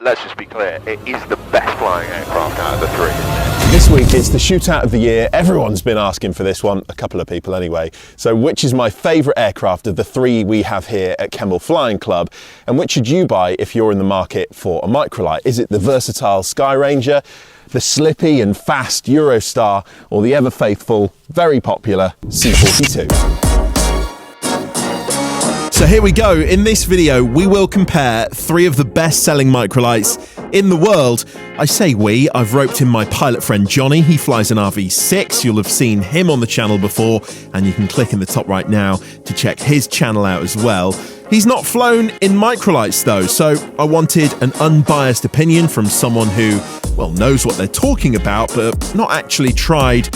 let's just be clear, it is the best flying aircraft out of the three. This week it's the shootout of the year. Everyone's been asking for this one, a couple of people anyway. So which is my favourite aircraft of the three we have here at Kemble Flying Club? And which should you buy if you're in the market for a microlight? Is it the versatile Skyranger, the slippy and fast Eurostar, or the ever faithful, very popular C42? So here we go. In this video, we will compare three of the best-selling microlights in the world. I say we, I've roped in my pilot friend Johnny. He flies an RV6. You'll have seen him on the channel before, and you can click in the top right now to check his channel out as well. He's not flown in microlights though, so I wanted an unbiased opinion from someone who, well, knows what they're talking about, but not actually tried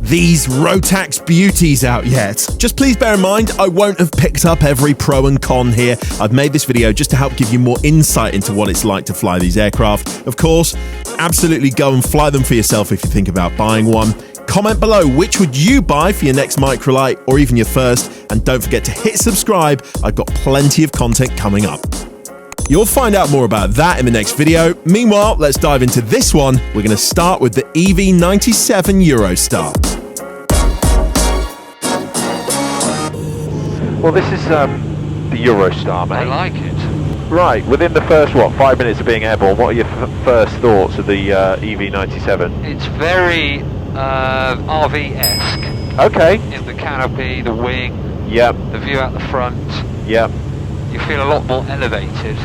these Rotax beauties out yet. Just please bear in mind, I won't have picked up every pro and con here. I've made this video just to help give you more insight into what it's like to fly these aircraft. Of course, absolutely go and fly them for yourself if you think about buying one. Comment below which would you buy for your next microlight or even your first, and don't forget to hit subscribe. I've got plenty of content coming up. You'll find out more about that in the next video. Meanwhile, let's dive into this one. We're going to start with the EV97 Eurostar. Well, this is the Eurostar, mate. I like it. Right, within the first, 5 minutes of being airborne, what are your first thoughts of the EV97? It's very RV-esque. Okay. In the canopy, the wing, Yep. the view out the front. Yep. You feel a lot more elevated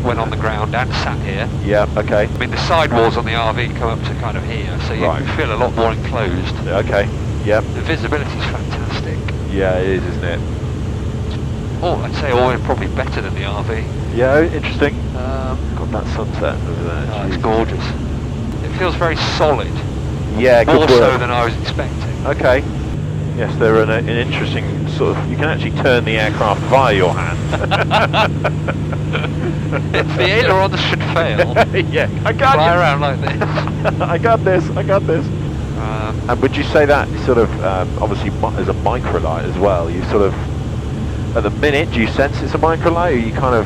when on the ground and sat here. Yep, okay. I mean, the sidewalls on the RV come up to kind of here, so you feel a lot more enclosed. Okay, yep. The visibility is fantastic. Yeah, it is, isn't it? Oh, I'd say probably better than the RV. Yeah, interesting. Got that sunset over there. Oh, it's gorgeous. It feels very solid. Yeah, good more work. so than I was expecting. Okay. Yes, they're an interesting sort of, you can actually turn the aircraft via your hand. If the ailerons should fail, yeah, I got fly you. around like this. I got this. And would you say that sort of, obviously as a microlight as well, you sort of, at the minute, do you sense it's a microlight, or you kind of,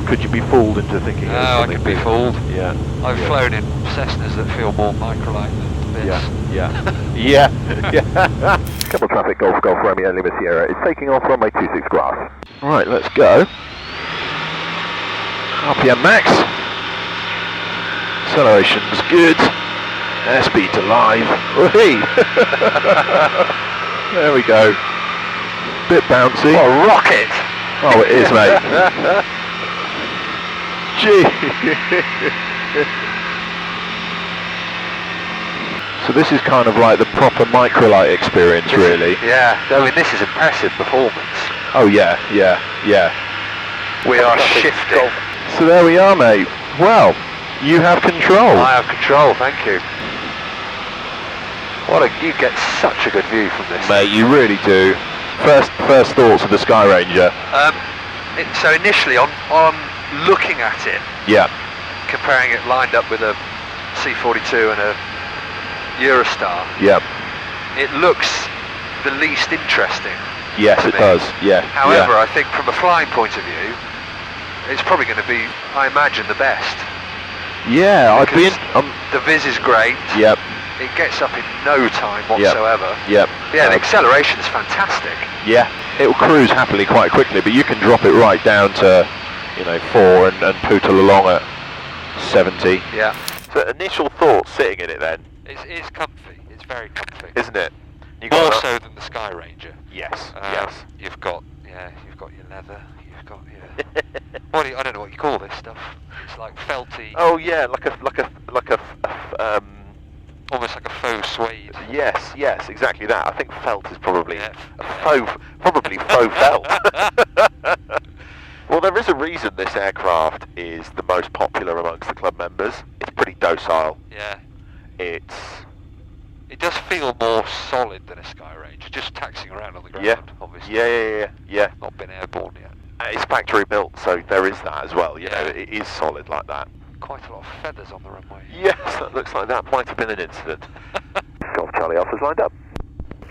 could you be fooled into thinking? No, I could be fooled. Yeah. I've flown in Cessnas that feel more microlight than this. Yeah. Kemble traffic, Golf Romeo Lima Sierra. It's taking off runway 26 grass. Right, let's go. RPM max. Acceleration's good. Airspeed's alive. There we go. Bit bouncy. What a rocket! Oh, it is, mate. Gee. So this is kind of like the proper microlight experience, really. Yeah, I mean, this is impressive performance. Oh yeah. We are shifting. So there we are, mate. Well, you have control. I have control, thank you. You get such a good view from this. Mate, you really do. First thoughts of the Skyranger. So initially, on looking at it, Yeah. comparing it lined up with a C42 and a Eurostar, Yep. it looks the least interesting. Yes, to it me. does. Yeah. However, I think from a flying point of view, it's probably going to be, I imagine, the best. Yeah, I'd be in. The viz is great. Yep. It gets up in no time whatsoever. Yep. Yeah, the acceleration is fantastic. Yeah, it'll cruise happily quite quickly, but you can drop it right down to, 4 and pootle along at 70. Yeah. So initial thoughts sitting in it then, It's comfy. It's very comfy. isn't it? More so than the Skyranger. Yes. You've got your leather. You've got your I don't know what you call this stuff. It's like felty. Oh yeah, like a almost like a faux suede. Yes, exactly that. I think felt is probably probably faux felt. Well, there is a reason this aircraft is the most popular amongst the club members. It's pretty docile. Yeah. It does feel more solid than a Skyranger, just taxiing around on the ground, obviously. Yeah. Not been airborne yet. It's factory built, so there is that as well. You know, it is solid like that. Quite a lot of feathers on the runway. Yes, that looks like that might have been an incident. Golf Charlie Alpha's lined up.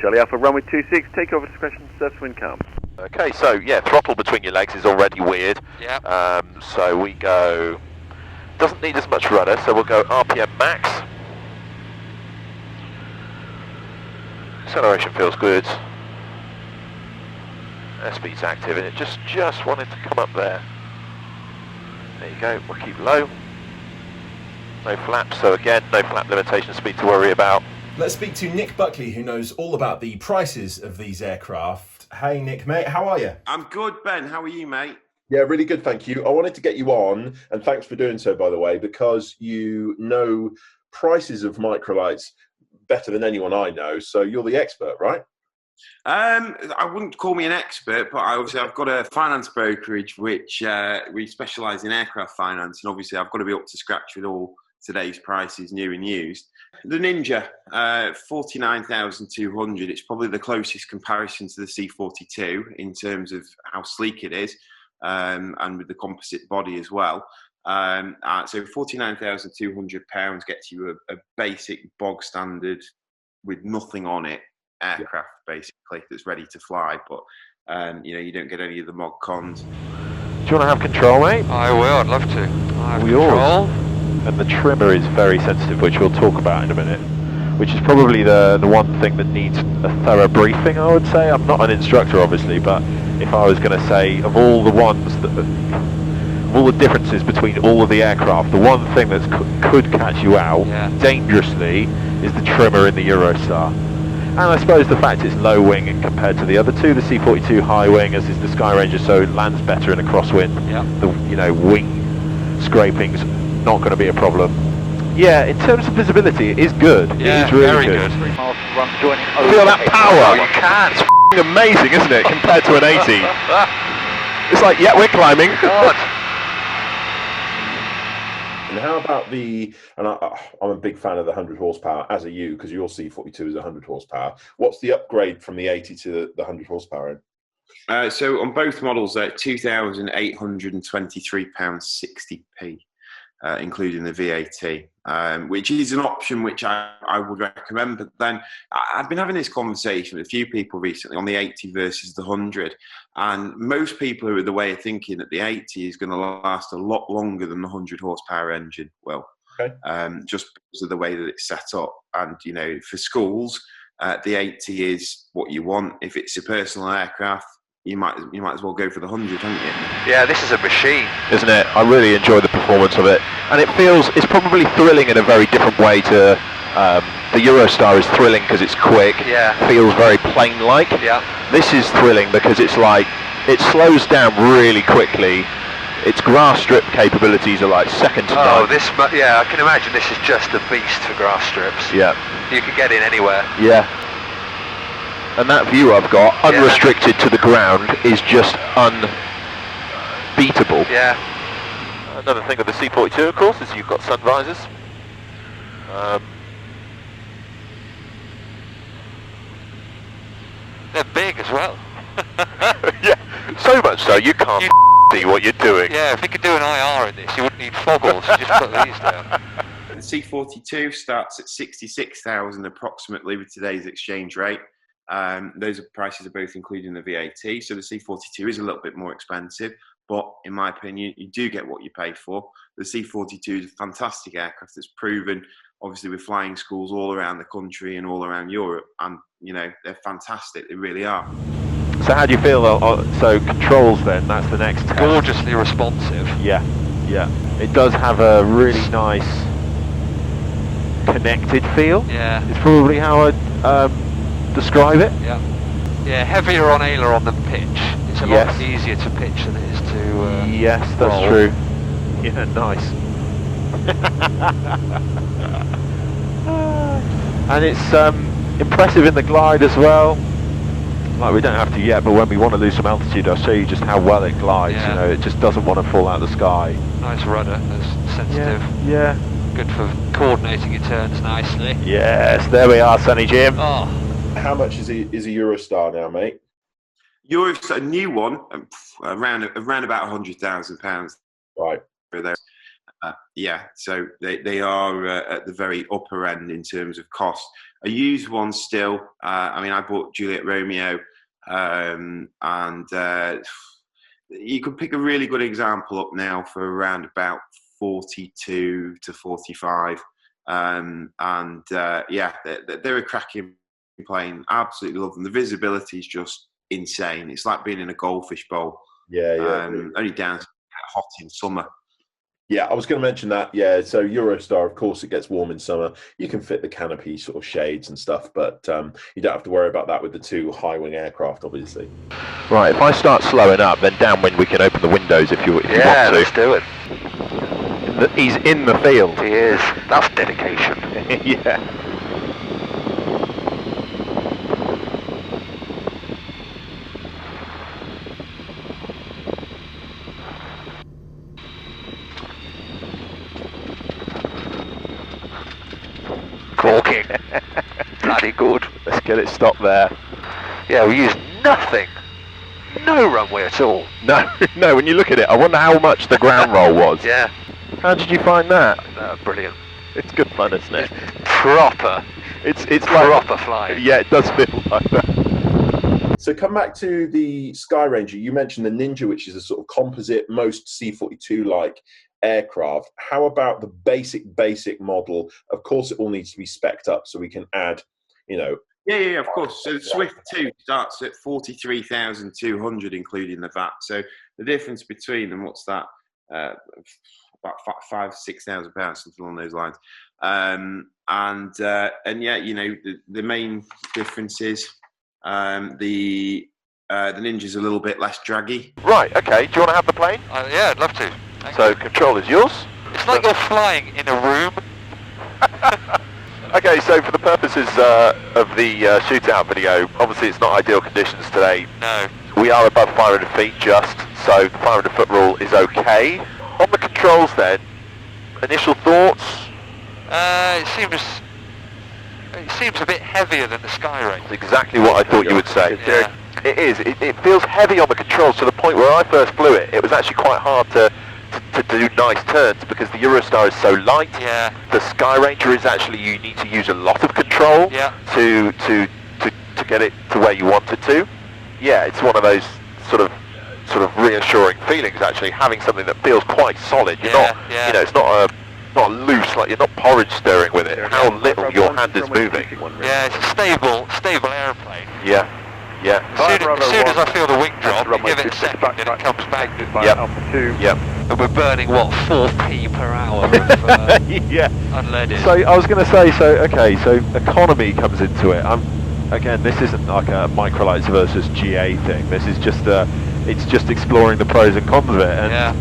Charlie Alpha, runway 26, take over discretion, surface wind calm. Okay, so yeah, throttle between your legs is already weird. Yeah. So we go doesn't need as much rudder, so we'll go RPM max. Acceleration feels good. Airspeed's active, and it just wanted to come up there. There you go, we'll keep low. No flaps, so again, no flap limitation speed to worry about. Let's speak to Nick Buckley, who knows all about the prices of these aircraft. Hey Nick, mate, how are you? I'm good, Ben. How are you, mate? Yeah, really good, thank you. I wanted to get you on, and thanks for doing so, by the way, because you know prices of microlights better than anyone I know, so you're the expert, right? I wouldn't call me an expert, but I've got a finance brokerage which we specialise in aircraft finance, and obviously I've got to be up to scratch with all today's prices, new and used. The Ninja, 49,200. It's probably the closest comparison to the C42 in terms of how sleek it is, and with the composite body as well. So £49,200 gets you a basic bog standard with nothing on it aircraft, basically, that's ready to fly. But you don't get any of the mod cons. Do you want to have control, mate? I will, I'd love to. I have We control. all. And the trimmer is very sensitive, which we'll talk about in a minute, which is probably the one thing that needs a thorough briefing, I would say. I'm not an instructor, obviously, but if I was going to say, of all the ones that, of all the differences between all of the aircraft, the one thing that could catch you out dangerously is the trimmer in the Eurostar. And I suppose the fact it's low wing compared to the other two, the C42 high wing, as is the Skyranger, so it lands better in a crosswind. The wing scraping's not going to be a problem. Yeah, in terms of visibility, it is good. Yeah, it is really very good. 3 miles run joining. Feel that power. You can. It's amazing, isn't it, compared to an 80? It's like, yeah, we're climbing. God. And how about I'm a big fan of the 100 horsepower, as are you, because your C42 is 100 horsepower. What's the upgrade from the 80 to the 100 horsepower? So on both models, they're £2,823.60p. Including the VAT, which is an option which I would recommend. But then I've been having this conversation with a few people recently on the 80 versus the 100, and most people are the way of thinking that the 80 is going to last a lot longer than the 100 horsepower engine will, just because of the way that it's set up. And for schools, the 80 is what you want. If it's a personal aircraft, you might as well go for the 100, haven't you? Yeah, this is a machine, isn't it? I really enjoy the performance of it, and it's probably thrilling in a very different way to the Eurostar is thrilling because it's quick. Yeah. Feels very plane-like. Yeah. This is thrilling because it's like it slows down really quickly. Its grass strip capabilities are like second to none. I can imagine this is just a beast for grass strips. Yeah. You can get in anywhere. Yeah. And that view I've got, unrestricted to the ground, is just unbeatable. Yeah. Another thing with the C42, of course, is you've got sun visors. They're big as well. Yeah, so much so you can't see what you're doing. Yeah, if you could do an IR in this, you wouldn't need foggles. Just put these down. The C42 starts at 66,000 approximately with today's exchange rate. Those prices are both including the VAT, so the C42 is a little bit more expensive, but in my opinion, you do get what you pay for. The C42 is a fantastic aircraft that's proven, obviously, with flying schools all around the country and all around Europe, and they're fantastic. They really are. So how do you feel? So controls then, that's the next test. Gorgeously responsive. Yeah. It does have a really nice connected feel. Yeah. It's probably how I'd describe it. Yeah, heavier on aileron than pitch. It's a lot easier to pitch than it is to yes, that's roll. true. Yeah, nice. And it's impressive in the glide as well. Like, we don't have to yet, but when we want to lose some altitude, I'll show you just how well it glides. Yeah. It just doesn't want to fall out of the sky. Nice rudder, that's sensitive. Yeah. Good for coordinating your turns nicely. Yes, there we are, Sonny Jim. Oh. How much is a Eurostar now, mate? Eurostar, a new one, around about £100,000. Right. So they are at the very upper end in terms of cost. A used one still. I bought Juliet Romeo, and you could pick a really good example up now for around about 42 to 45. Yeah, they're a cracking plane. Absolutely love them. The visibility is just insane. It's like being in a goldfish bowl. Yeah. Only down hot in summer. Yeah, I was going to mention that. Yeah, so Eurostar, of course, it gets warm in summer. You can fit the canopy sort of shades and stuff, but you don't have to worry about that with the two high-wing aircraft, obviously. Right, if I start slowing up, then downwind we can open the windows if you want to. Yeah, let's do it. He's in the field. He is. That's dedication. Yeah. Corking. Bloody good. Let's get it stopped there. Yeah, we used nothing. No runway at all. No, when you look at it, I wonder how much the ground roll was. Yeah. How did you find that? Brilliant. It's good fun, isn't it? Proper. It's proper like, flying. Yeah, it does feel like that. So come back to the Skyranger. You mentioned the Ninja, which is a sort of composite, most C42-like aircraft. How about the basic model? Of course, it all needs to be spec'd up so we can add, Yeah, of course. So the Swift 2 starts at 43,200, including the VAT. So the difference between them, what's that? About £5,000-6,000, something along those lines. And yeah, the main difference is the Ninja's a little bit less draggy. Right, okay. Do you want to have the plane? Yeah, I'd love to. So control is yours. It's like you're flying in a room. Okay, so for the purposes of the shootout video, obviously it's not ideal conditions today. No. We are above 500 feet just, so the 500 foot rule is okay. On the controls then, initial thoughts? It seems a bit heavier than the Skyranger. Exactly what I thought you would say. Yeah. It is. It feels heavy on the controls to the point where I first flew it. It was actually quite hard to do nice turns because the Eurostar is so light. Yeah. The Skyranger is actually, you need to use a lot of control to get it to where you want it to. Yeah, it's one of those sort of reassuring feelings actually, having something that feels quite solid. You're not, it's not loose, like you're not porridge stirring with it. How little your hand is moving. Yeah, it's a stable aeroplane. Yeah. As soon as I feel the wing drop, you give it a second and it comes back. Yep. And we're burning, 4p per hour of unleaded. So I was going to say, so economy comes into it. Again, this isn't like a microlights versus GA thing. This is just it's just exploring the pros and cons of it. And,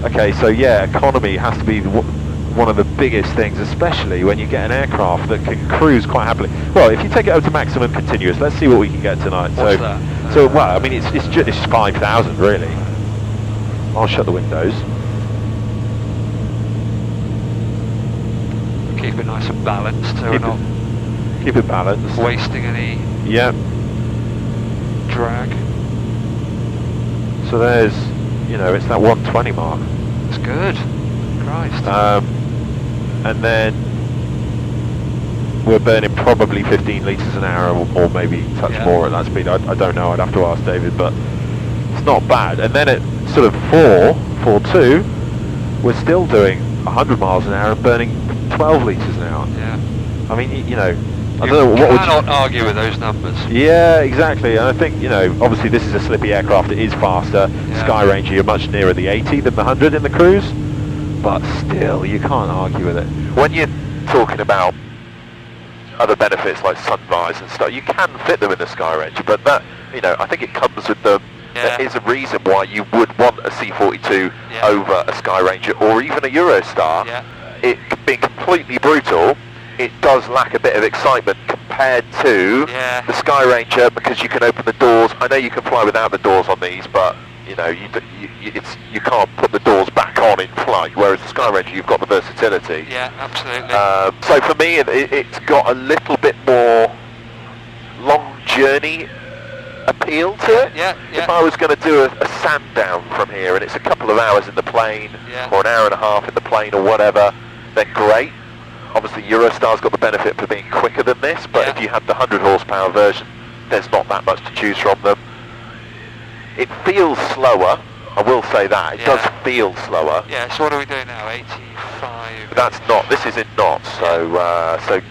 okay, so yeah, economy has to be one of the biggest things, especially when you get an aircraft that can cruise quite happily. Well, if you take it up to maximum continuous, let's see what we can get tonight. What's that? So well, I mean, it's 5,000 really. I'll shut the windows. Keep it nice and balanced, so we're not keep it balanced. wasting any drag. So there's, it's that 120 mark. It's good. Christ. And then we're burning probably 15 litres an hour or maybe a touch more at that speed. I don't know, I'd have to ask David, but it's not bad. And then at sort of 4.2, we're still doing 100 miles an hour and burning 12 litres an hour. Yeah. I mean, I don't know, what would you... cannot argue with those numbers. Yeah, exactly. And I think, obviously this is a slippy aircraft, it is faster. Skyranger, you're much nearer the 80 than the 100 in the cruise. But still, you can't argue with it. When you're talking about other benefits like sun visor and stuff, you can fit them in the Skyranger, but that, I think it comes with them. There is a reason why you would want a C42 over a Skyranger or even a Eurostar. It being completely brutal, it does lack a bit of excitement compared to the Skyranger because you can open the doors. I know you can fly without the doors on these, but you can't put the doors back on in flight, whereas the Skyranger, you've got the versatility. Yeah, absolutely. So for me, it's got a little bit more long journey appeal to it. If I was going to do a sand down from here, and it's a couple of hours in the plane, or an hour and a half in the plane or whatever, then great. Obviously Eurostar's got the benefit for being quicker than this, but if you had the 100 horsepower version, there's not that much to choose from them. It feels slower I will say that. It does feel slower. Yeah, so what are we doing now? 85? But that's not, this is in knots, so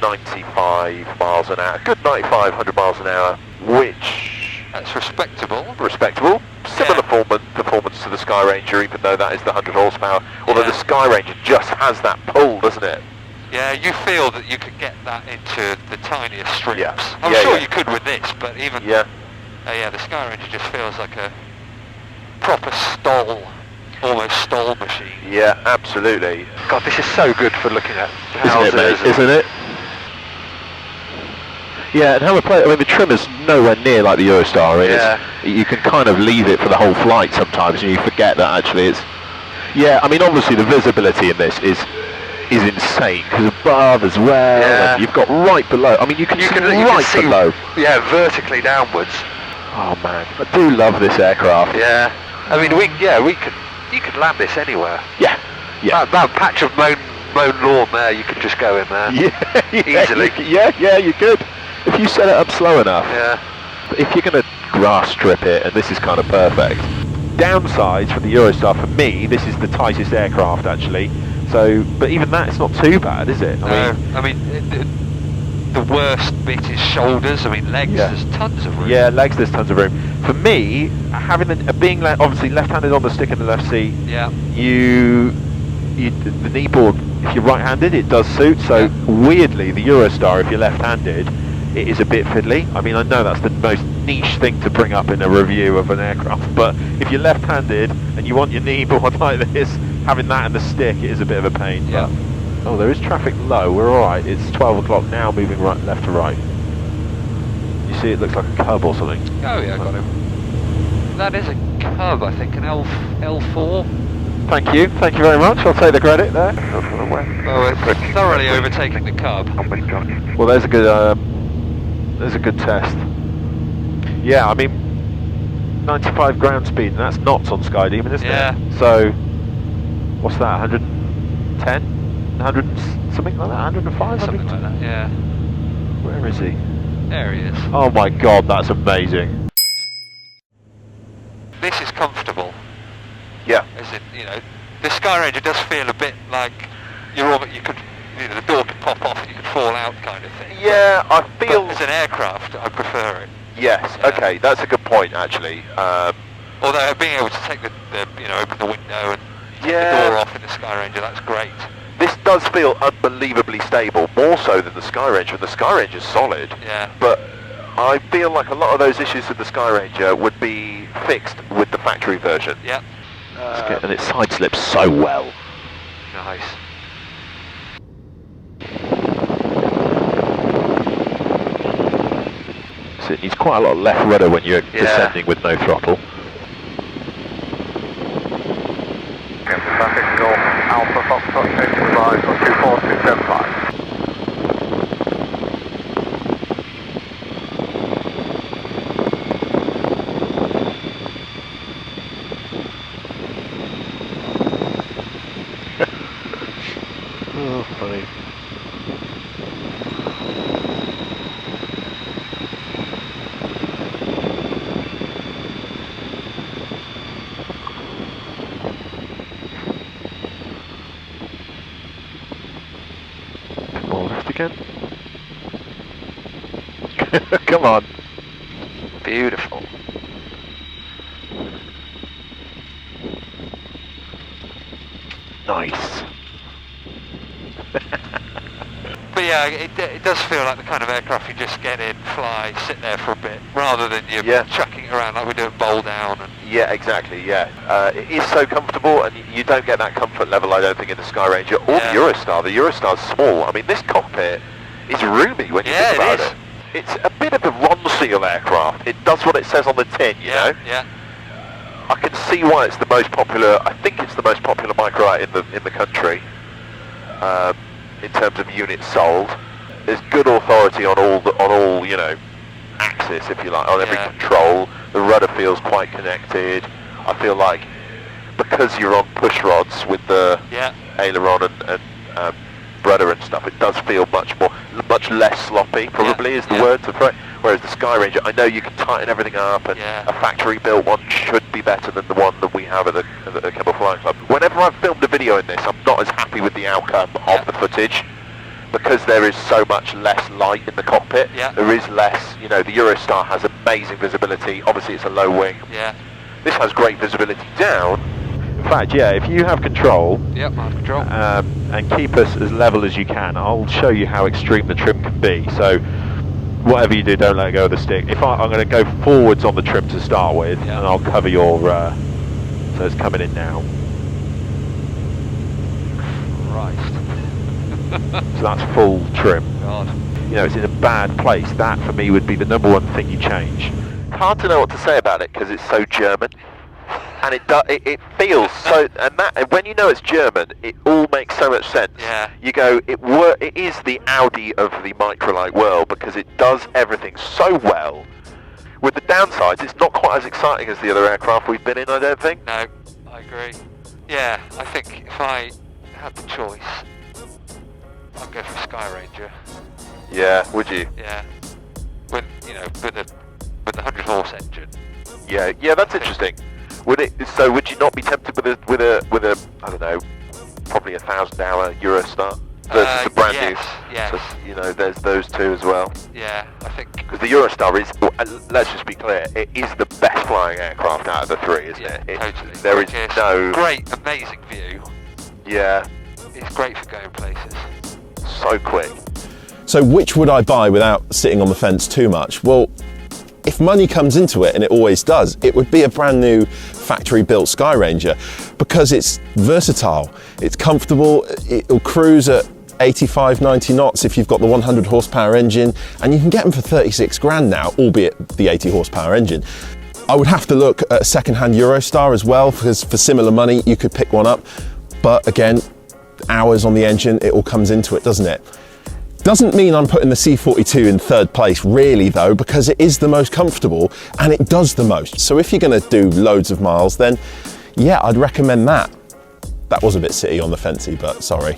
95 miles an hour. Good 95, 100 miles an hour, which... That's respectable. Respectable. Similar performance to the Skyranger, even though that is the 100 horsepower. Although the Skyranger just has that pull, doesn't it? Yeah, you feel that you could get that into the tiniest strips. Yeah. I'm sure you could with this, but even... Yeah. The Skyranger just feels like a proper stall, almost stall machine. Yeah, absolutely. God, this is so good for looking at Isn't it, mate? Isn't it? Yeah, and how we play, I mean, the trim is nowhere near like the Eurostar is. Yeah. You can kind of leave it for the whole flight sometimes, and you forget that actually it's... Yeah, I mean, obviously the visibility in this is insane, because above as well, and you've got right below, I mean, you can see below. Yeah, vertically downwards. Oh man, I do love this aircraft. Yeah. I mean, you could land this anywhere. Yeah. That patch of mown lawn there, you could just go in there. Yeah, easily. You could. If you set it up slow enough. Yeah. But if you're going to grass strip it, and this is kind of perfect. Downsides for the Eurostar, for me, this is the tightest aircraft actually. So, but even that, it's not too bad, is it? I mean, the worst bit is shoulders. I mean, legs, there's tons of room. Yeah, legs, there's tons of room. For me, having being obviously left-handed on the stick in the left seat, the knee board, if you're right-handed, it does suit. So weirdly, the Eurostar, if you're left-handed, it is a bit fiddly. I mean, I know that's the most niche thing to bring up in a review of an aircraft, but if you're left-handed and you want your knee board like this, having that in the stick, it is a bit of a pain. Yeah. But, oh, there is traffic low. We're all right. It's 12 o'clock now, moving left to right. You see, it looks like a cub or something. Oh yeah, I got him. That is a cub, I think, an L4. Thank you very much. I'll take the credit there. Oh, it's thoroughly overtaking the cub. Well, there's a good test. Yeah, I mean, 95 ground speed, and that's knots on Skydemon, isn't it? So, what's that? 110, 100 something like that. 105, something like that. Yeah. Where is he? There he is. Oh my God, that's amazing. This is comfortable. Yeah. As in, the Skyranger does feel a bit like the door could pop off and you could fall out kind of thing. Yeah, I feel... But as an aircraft, I prefer it. Yes, okay, that's a good point actually. Although being able to take open the window and take the door off in the Skyranger, that's great. This does feel unbelievably stable, more so than the Skyranger, and the Skyranger's solid. Yeah. But I feel like a lot of those issues with the Skyranger would be fixed with the factory version. Yeah. And it side slips so well. Nice. So it needs quite a lot of left rudder when you're descending with no throttle. Traffic Golf Alpha Foxtrot, station advised on 24275. Oh, funny. Again. Come on. Beautiful. Nice. But yeah, it does feel like the kind of aircraft you just get in, fly, sit there for a bit, rather than you chucking it around like we do at Bowl Down. And yeah, exactly, yeah. It is so comfortable, and you don't get that comfort level, I don't think, in the Skyranger or the Eurostar. The Eurostar's small. I mean, this cockpit is roomy when you think about it. It's a bit of a Ronseal aircraft. It does what it says on the tin, you know? Yeah. I can see why it's the most popular. I think it's the most popular microlight in the country. In terms of units sold, there's good authority on all axis, if you like, on every control. The rudder feels quite connected. I feel like because you're on push rods with the aileron and rudder and stuff, it does feel much less sloppy. Probably is the word to phrase. Whereas the Skyranger, I know you can tighten everything up, and a factory-built one should be better than the one that we have at the Kemble Flying Club. Whenever I've filmed a video in this, I'm not as happy with the outcome of the footage, because there is so much less light in the cockpit. There is less, you know, the Eurostar has amazing visibility. Obviously, it's a low wing. This has great visibility down. In fact, if you have control, I have control, and keep us as level as you can, I'll show you how extreme the trim can be. So, whatever you do, don't let go of the stick. If I'm going to go forwards on the trim to start with, and I'll cover your. So it's coming in now. Christ. So that's full trim. God. You know, it's in a bad place. That for me would be the number one thing you change. Hard to know what to say about it because it's so German, and it feels so. And when you know it's German, it all makes so much sense. You go, it is the Audi of the microlight world because it does everything so well. With the downsides, it's not quite as exciting as the other aircraft we've been in. I don't think. No, I agree. Yeah, I think if I had the choice, I'd go for Skyranger. Yeah, would you? Yeah, with the 100 horse engine. Yeah, that's interesting. Would it? So would you not be tempted with a I don't know, probably 1,000-hour Eurostar versus the brand new? Yes. So, you know, there's those two as well. Yeah, I think because the Eurostar is. Let's just be clear. It is the best flying aircraft out of the three, isn't it? Totally. There is no great, amazing view. Yeah. It's great for going places. So quick. So which would I buy without sitting on the fence too much? Well, if money comes into it, and it always does, it would be a brand new factory-built Skyranger because it's versatile, it's comfortable, it'll cruise at 85, 90 knots if you've got the 100 horsepower engine, and you can get them for 36 grand now, albeit the 80 horsepower engine. I would have to look at a second-hand Eurostar as well, because for similar money, you could pick one up. But again, hours on the engine, it all comes into it, doesn't it? Doesn't mean I'm putting the C42 in third place really though, because it is the most comfortable and it does the most. So if you're going to do loads of miles, then yeah, I'd recommend that. That was a bit city on the fencey, but sorry.